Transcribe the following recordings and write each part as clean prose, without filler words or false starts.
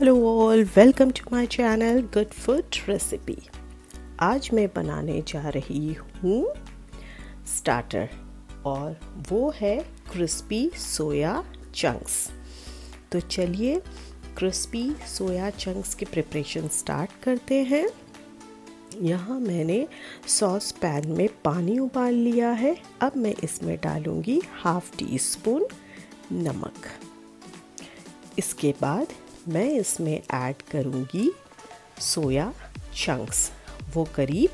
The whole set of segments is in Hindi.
Hello all, welcome to my channel good food recipe. आज मैं बनाने जा रही हूँ स्टार्टर और वो है क्रिस्पी सोया चंक्स। तो चलिए क्रिस्पी सोया चंक्स की प्रिपरेशन स्टार्ट करते हैं। यहाँ मैंने सॉस पैन में पानी उबाल लिया है। अब मैं इसमें डालूँगी हाफ टी स्पून नमक। इसके बाद मैं इसमें ऐड करूँगी सोया चंक्स, वो करीब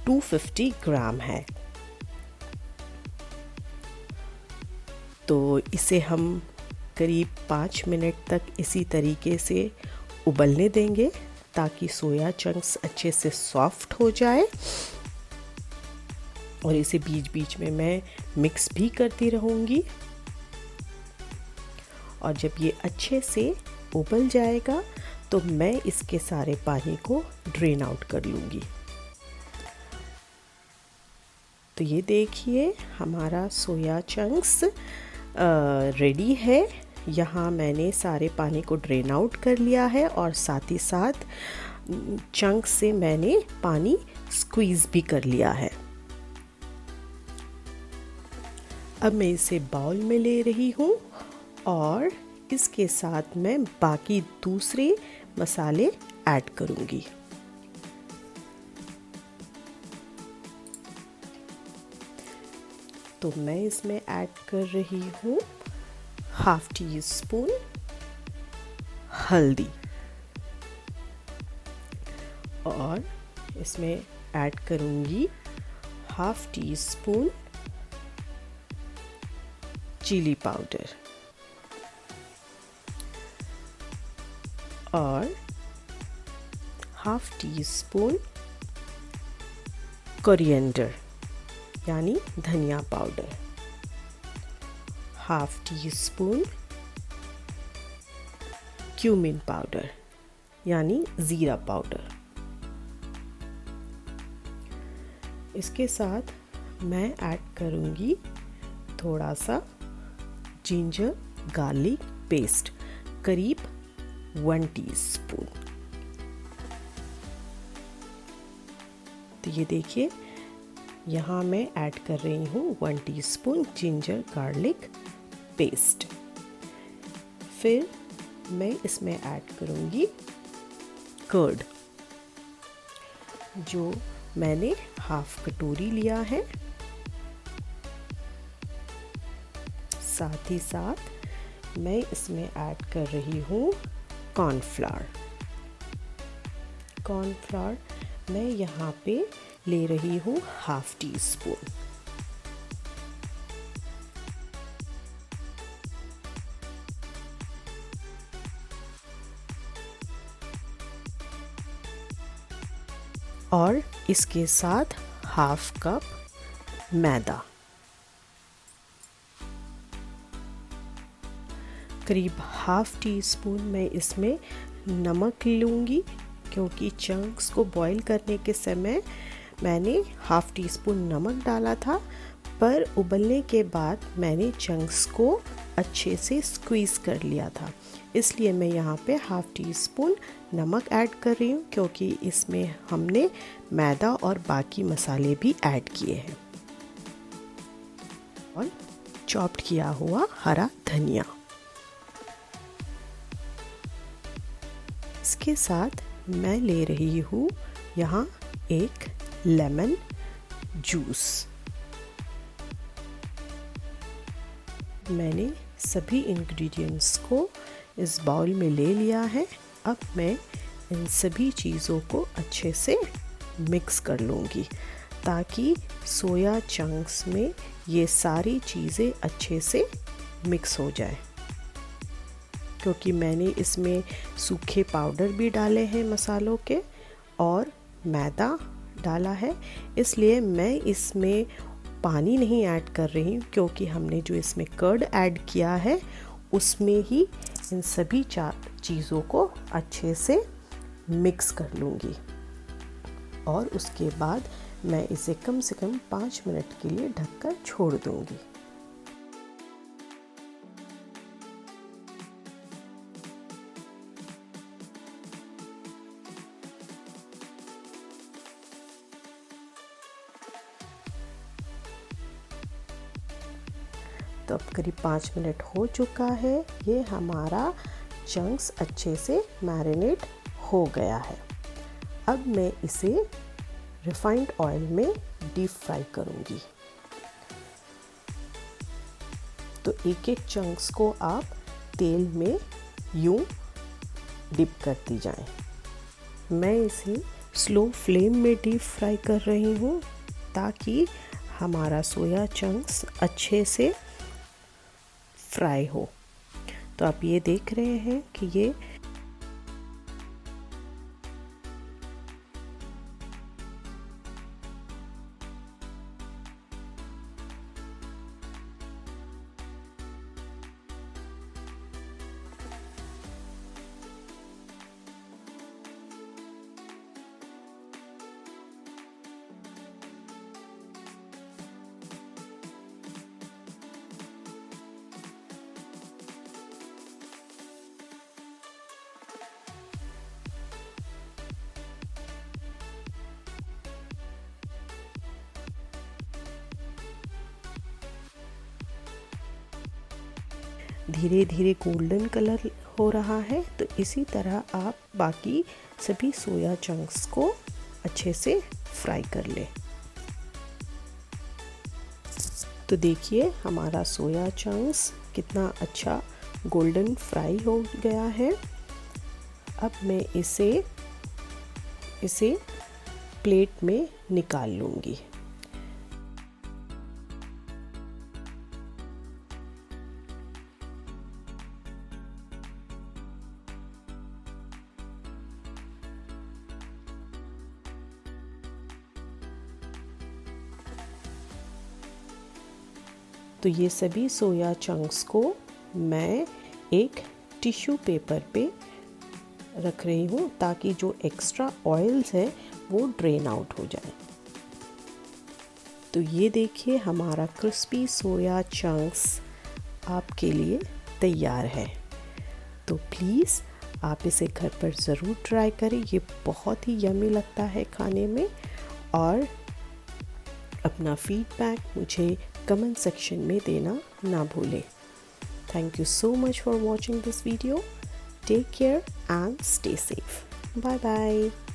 250 ग्राम है। तो इसे हम करीब 5 मिनट तक इसी तरीके से उबलने देंगे ताकि सोया चंक्स अच्छे से सॉफ्ट हो जाए। और इसे बीच बीच में मैं मिक्स भी करती रहूँगी। और जब ये अच्छे से उबल जाएगा तो मैं इसके सारे पानी को ड्रेन आउट कर लूँगी। तो ये देखिए हमारा सोया चंक्स रेडी है। यहाँ मैंने सारे पानी को ड्रेन आउट कर लिया है और साथ ही साथ चंक्स से मैंने पानी स्क्वीज़ भी कर लिया है। अब मैं इसे बाउल में ले रही हूँ और इसके साथ मैं बाकी दूसरे मसाले ऐड करूँगी। तो मैं इसमें ऐड कर रही हूँ हाफ टी स्पून हल्दी और इसमें ऐड करूँगी half teaspoon chilli powder और हाफ टी स्पून कोरिएंडर यानी धनिया powder, half teaspoon cumin powder यानी ज़ीरा पाउडर। इसके साथ मैं ऐड करूँगी थोड़ा सा जिंजर गार्लिक पेस्ट, करीब 1 टीस्पून। तो ये देखिए यहाँ मैं ऐड कर रही हूँ 1 टीस्पून जिंजर गार्लिक पेस्ट। फिर मैं इसमें ऐड करूँगी कर्ड, जो मैंने हाफ कटोरी लिया है। साथ ही साथ मैं इसमें ऐड कर रही हूँ कॉर्नफ्लावर मैं यहाँ पे ले रही हूँ हाफ टी स्पून। और इसके साथ हाफ कप मैदा, करीब हाफ टी स्पून मैं इसमें नमक लूँगी, क्योंकि चंक्स को बॉईल करने के समय मैंने हाफ टी स्पून नमक डाला था, पर उबलने के बाद मैंने चंक्स को अच्छे से स्क्वीज़ कर लिया था। इसलिए मैं यहाँ पे हाफ टी स्पून नमक ऐड कर रही हूँ, क्योंकि इसमें हमने मैदा और बाकी मसाले भी ऐड किए हैं। और चॉप्ड किया हुआ हरा धनिया। इसके साथ मैं ले रही हूँ यहाँ एक लेमन जूस। मैंने सभी इंग्रेडिएंट्स को इस बाउल में ले लिया है। अब मैं इन सभी चीज़ों को अच्छे से मिक्स कर लूँगी ताकि सोया चंक्स में ये सारी चीज़ें अच्छे से मिक्स हो जाए। क्योंकि मैंने इसमें सूखे पाउडर भी डाले हैं मसालों के और मैदा डाला है, इसलिए मैं इसमें पानी नहीं ऐड कर रही हूँ, क्योंकि हमने जो इसमें कर्ड ऐड किया है उसमें ही इन सभी चीज़ों को अच्छे से मिक्स कर लूँगी। और उसके बाद मैं इसे कम से कम 5 मिनट के लिए ढककर छोड़ दूँगी। तो अब करीब 5 मिनट हो चुका है। ये हमारा चंक्स अच्छे से मैरिनेट हो गया है। अब मैं इसे रिफाइंड ऑयल में डीप फ्राई करूँगी। तो एक एक चंक्स को आप तेल में यूं डिप करती जाएं। मैं इसे स्लो फ्लेम में डीप फ्राई कर रही हूँ ताकि हमारा सोया चंक्स अच्छे से फ्राई हो। तो आप ये देख रहे हैं कि ये धीरे धीरे गोल्डन कलर हो रहा है। तो इसी तरह आप बाकी सभी सोया चंक्स को अच्छे से फ्राई कर लें। तो देखिए हमारा सोया चंक्स कितना अच्छा गोल्डन फ्राई हो गया है। अब मैं इसे प्लेट में निकाल लूँगी। तो ये सभी सोया चंक्स को मैं एक टिश्यू पेपर पे रख रही हूँ ताकि जो एक्स्ट्रा ऑयल्स है वो ड्रेन आउट हो जाए। तो ये देखिए हमारा क्रिस्पी सोया चंक्स आपके लिए तैयार है। तो प्लीज़ आप इसे घर पर ज़रूर ट्राई करें। ये बहुत ही यम्मी लगता है खाने में। और अपना फीडबैक मुझे कमेंट सेक्शन में देना ना भूलें। Thank you so much for watching this video. Take care and stay safe. Bye bye.